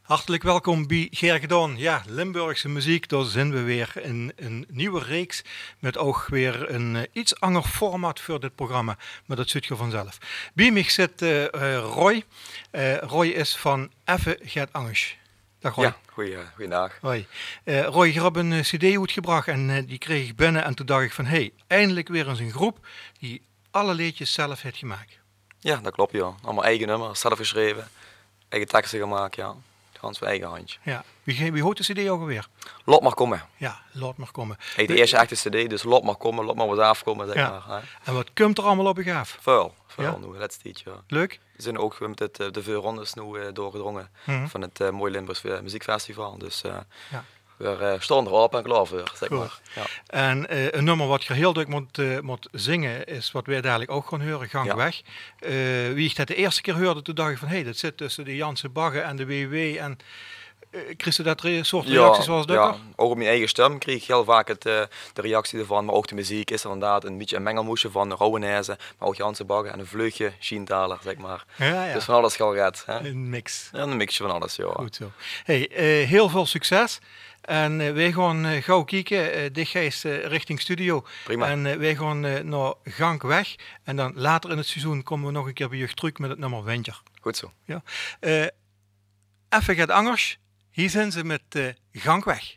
Hartelijk welkom bij Gergedon. Ja, Limburgse muziek, daar zijn we weer in een nieuwe reeks met ook weer een iets ander format voor dit programma, maar dat zit je vanzelf. Bij mij zit Roy. Roy is van Effe Get Angers. Dag Roy. Ja, goeiedag. Hoi. Roy, je hebt een cd uitgebracht en die kreeg ik binnen en toen dacht ik van hey, eindelijk weer eens een groep die alle liedjes zelf heeft gemaakt. Ja, dat klopt ja. Allemaal eigen nummers, zelf geschreven, eigen teksten gemaakt, ja. Gewoon zijn eigen handje. Ja. Wie hoort de cd ook alweer? Laat maar komen. Ja, laat maar komen. Hey, de eerste echte cd, dus laat maar komen, laat maar wat afkomen, zeg Ja. maar. Hè. En wat komt er allemaal op je gaaf? Veel Ja? nu, laatste tijd, ja. Leuk? We zijn ook met de veel rondes nu doorgedrongen van het Mooi Limburgs Muziekfestival. Dus Ja. we staan erop en klaar voor, zeg Goed. maar. Ja. En een nummer wat je heel druk moet zingen is wat wij dadelijk ook gaan horen, Gang Ja. Weg. Wie ik dat de eerste keer hoorde, toen dacht ik van hé, dat zit tussen de Janse Bagge en de WW en kreeg je dat soort reacties zoals dat? ja, ook op mijn eigen stem kreeg ik heel vaak de reactie ervan, maar ook de muziek is er inderdaad een beetje een mengelmoesje van Rauwenijzen, maar ook Janse Bagge en een vleugje Schientaler, zeg maar. Ja. Dus van alles gered. Hè? Een mix. Ja, een mixje van alles, ja. Goed zo. Hey, heel veel succes. En wij gaan gauw kijken, dit is richting studio. Prima. En wij gaan naar Gang Weg. En dan later in het seizoen komen we nog een keer bij je terug met het nummer Winter. Goed zo. Ja. Effe Get Angers, hier zijn ze met Gang Weg.